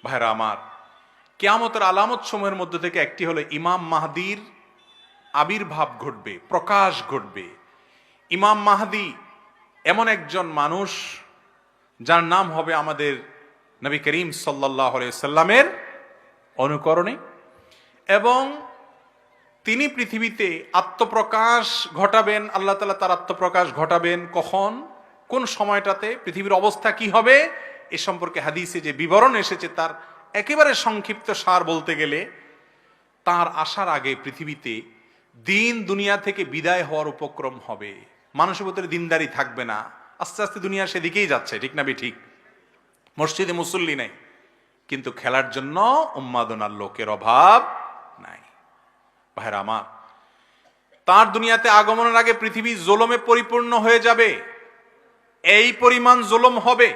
ভাইরা আমার, কিয়ামতের আলামত সমূহের মধ্যে থেকে একটি হলো ইমাম মাহদির আবির্ভাব ঘটবে, প্রকাশ ঘটবে। ইমাম মাহদি এমন একজন মানুষ যার নাম হবে আমাদের নবী করিম সাল্লাল্লাহু আলাইহি সাল্লামের অনুকরণে, এবং তিনি পৃথিবীতে আত্মপ্রকাশ ঘটাবেন। আল্লাহ তাআলা তার আত্মপ্রকাশ ঘটাবেন কখন, কোন সময়টাতে, পৃথিবীর অবস্থা কি হবে, এ সম্পর্কে হাদিসে যে বিবরণ এসেছে তার একেবারে সংক্ষিপ্ত সার বলতে গেলে, তার আসার আগে পৃথিবীতে দিন দুনিয়া থেকে বিদায় হওয়ার উপক্রম হবে। মানুষের ভিতরে দিনদারি থাকবে না। আস্তে আস্তে দুনিয়া সেদিকেই যাচ্ছে, ঠিক না ঠিক? মসজিদে মুসল্লি নাই, কিন্তু খেলার জন্য উন্মাদনার লোকের অভাব নাই। ভাইরা আমার, তার দুনিয়াতে আগমনের আগে পৃথিবী জুলুমে পরিপূর্ণ হয়ে যাবে। এই পরিমাণ জুলুম হবে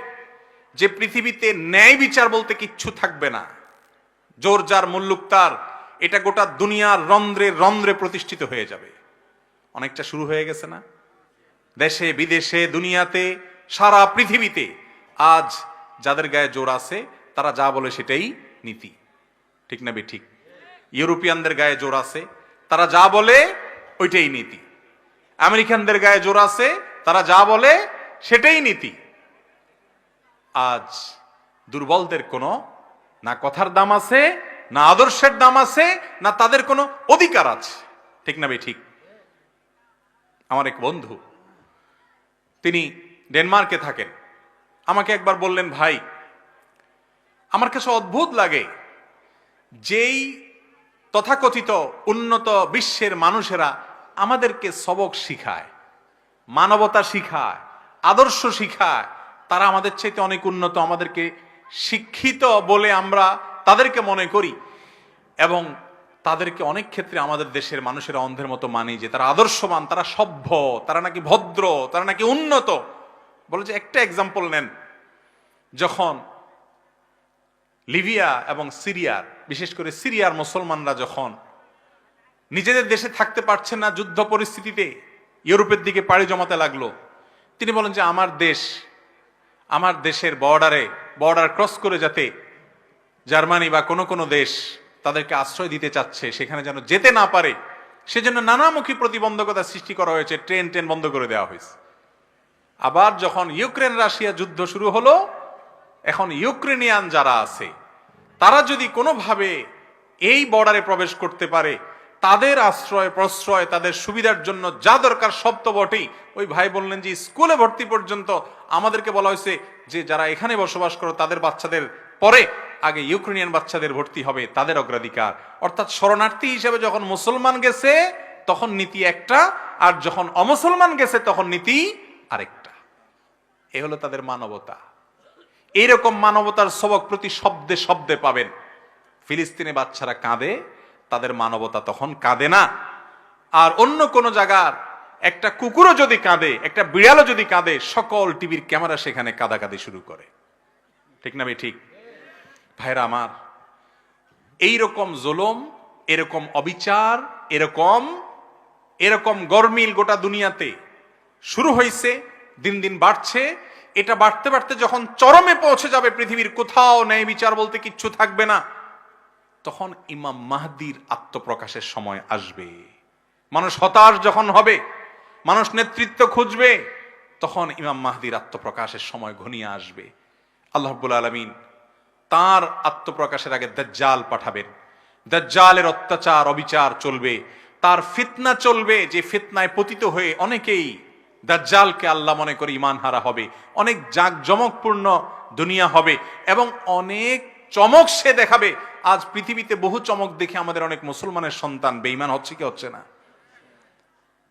যে পৃথিবীতে ন্যায় বিচার বলতে কিচ্ছু থাকবে না। জোর যার মুল্লুক তার, এটা গোটা দুনিয়ার রন্ধ্রে রন্ধ্রে প্রতিষ্ঠিত হয়ে যাবে। অনেকটা শুরু হয়ে গেছে না? দেশে বিদেশে দুনিয়াতে সারা পৃথিবীতে আজ যাদের গায়ে জোর আছে তারা যা বলে সেটাই নীতি, ঠিক না ঠিক? ইউরোপিয়ানদের গায়ে জোর আছে, তারা যা বলে ওইটাই নীতি। আমেরিকানদের গায়ে জোর আছে, তারা যা বলে সেটাই নীতি। আজ দুর্বলদের কোনো না কথার দাম আছে, না আদর্শের দাম আছে, না তাদের কোনো অধিকার আছে, ঠিক না ঠিক? আমার এক বন্ধু, তিনি ডেনমার্কে থাকেন, আমাকে একবার বললেন, ভাই আমার কাছে অদ্ভুত লাগে, যেই তথাকথিত উন্নত বিশ্বের মানুষেরা আমাদেরকে সবক শিখায়, মানবতা শিখায়, আদর্শ শিখায়, তারা আমাদের চাইতে অনেক উন্নত, আমাদেরকে শিক্ষিত বলে আমরা তাদেরকে মনে করি, এবং তাদেরকে অনেক ক্ষেত্রে আমাদের দেশের মানুষেরা অন্ধের মতো মানি যে তারা আদর্শবান, তারা সভ্য, তারা নাকি ভদ্র, তারা নাকি উন্নত। বলে যে একটা এক্সাম্পল নেন, যখন লিবিয়া এবং সিরিয়ার, বিশেষ করে সিরিয়ার মুসলমানরা যখন নিজেদের দেশে থাকতে পারছেন না, যুদ্ধ পরিস্থিতিতে ইউরোপের দিকে পাড়ি জমাতে লাগলো, তিনি বলেন যে আমার দেশের বর্ডার ক্রস করে যাতে জার্মানি বা কোনো দেশ তাদেরকে আশ্রয় দিতে চাচ্ছে, সেখানে যেন যেতে না পারে, সেজন্য নানামুখী প্রতিবন্ধকতা সৃষ্টি করা হয়েছে, ট্রেন বন্ধ করে দেওয়া হয়েছে। আবার যখন ইউক্রেন রাশিয়া যুদ্ধ শুরু হলো, এখন ইউক্রেনিয়ান যারা আছে তারা যদি কোনোভাবে এই বর্ডারে প্রবেশ করতে পারে, তাদের আশ্রয় প্রশ্রয়, তাদের সুবিধার জন্য যা দরকার সব তো বটেই। ওই ভাই বললেন যে স্কুলে ভর্তি পর্যন্ত আমাদেরকে বলা হয়েছে যে যারা এখানে বসবাস করে তাদের বাচ্চাদের পরে আগে ইউক্রেনিয়ান বাচ্চাদের ভর্তি হবে, তাদের অগ্রাধিকার। অর্থাৎ শরণার্থী হিসেবে যখন মুসলমান গেছে তখন নীতি একটা, আর যখন অমুসলমান গেছে তখন নীতি আরেকটা। এ হলো তাদের মানবতা। এইরকম মানবতার সবক প্রতি শব্দে শব্দে পাবেন। ফিলিস্তিনে বাচ্চারা কাঁদে, তাদের মানবতা তখন কাঁদে না। আর অন্য কোন জায়গার একটা কুকুরও যদি কাঁদে, একটা বিড়ালও যদি কাঁদে, সকল টিভির ক্যামেরা সেখানে কাঁদাকাঁদি শুরু করে, ঠিক না ঠিক? ভাইরা আমার, এইরকম জুলুম, এরকম অবিচার, এরকম গরমিল গোটা দুনিয়াতে শুরু হয়েছে, দিন দিন বাড়ছে। এটা বাড়তে বাড়তে যখন চরমে পৌঁছে যাবে, পৃথিবীর কোথাও ন্যায় বিচার বলতে কিচ্ছু থাকবে না, তখন ইমাম মাহদির আত্মপ্রকাশের সময় আসবে। মানুষ হতাশ যখন হবে, মানুষ নেতৃত্ব খুঁজবে, তখন ইমাম মাহদির আত্মপ্রকাশের সময় ঘনিয়ে আসবে। আল্লাহ রাব্বুল আলামিন তার আত্মপ্রকাশের আগে দাজ্জাল পাঠাবেন। দাজ্জালের অত্যাচার অবিচার চলবে, তার ফিতনা চলবে, যে ফিতনায় পতিত হয়ে অনেকেই দাজ্জালকে আল্লাহ মনে করে ঈমান হারা হবে। অনেক জাঁকজমকপূর্ণ দুনিয়া হবে এবং অনেক চমক সে দেখাবে। আজ পৃথিবীতে বহু চমক দেখে আমাদের অনেক মুসলমানের সন্তান বেঈমান হচ্ছে কি হচ্ছে না?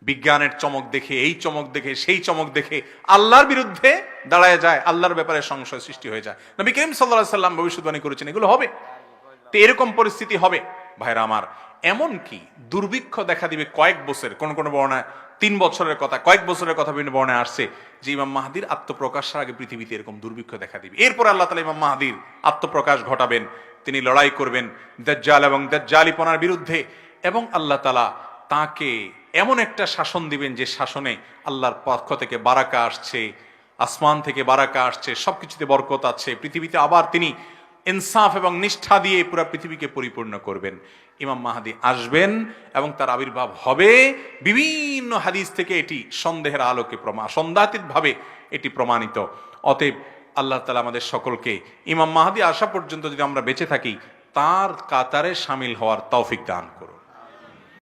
বিজ্ঞানের চমক দেখে, এই চমক দেখে, সেই চমক দেখে আল্লাহর বিরুদ্ধে দাঁড়ায় যায়, আল্লাহর ব্যাপারে সংশয় সৃষ্টি হয়ে যায়। নবী করিম সাল্লাল্লাহু আলাইহি সাল্লাম ভবিষ্যদ্বাণী করেছেন এগুলো হবে। তো এরকম পরিস্থিতি হবে ভাইরা আমার। এমন কি দুর্ভিক্ষ দেখা দিবে কয়েক বছর, কোন বর্ণায় 3 বছরের কথা, কয়েক বছরের কথা বিভিন্ন বর্ণায় আসছে যে ইমাম মাহদির আত্মপ্রকাশের আগে পৃথিবীতে এরকম দুর্ভিক্ষ দেখা দিবে। এরপর আল্লাহ তাআলা ইমাম মাহদির আত্মপ্রকাশ ঘটাবেন, তিনি লড়াই করবেন দাজ্জাল এবং দাজ্জালিপনার বিরুদ্ধে, এবং আল্লাহ তাআলা তাকে এমন একটা শাসন দিবেন যে শাসনে আল্লাহর পক্ষ থেকে বারাকা আসছে, আসমান থেকে বারাকা আসছে, সবকিছুতে বরকত আছে। পৃথিবীতে আবার তিনি ইনসাফ এবং নিষ্ঠা দিয়ে পুরো পৃথিবীকে পরিপূর্ণ করবেন। ইমাম মাহদী আসবেন এবং তার আবির্ভাব হবে। বিভিন্ন হাদিস থেকে এটি সন্দেহের আলোকে সন্দেহাতীতভাবে এটি প্রমাণিত। অতএব আল্লাহ তাআলা আমাদের সকলকে ইমাম মাহদী আসা পর্যন্ত যদি আমরা বেঁচে থাকি তার কাতারে শামিল হওয়ার তৌফিক দান করুন।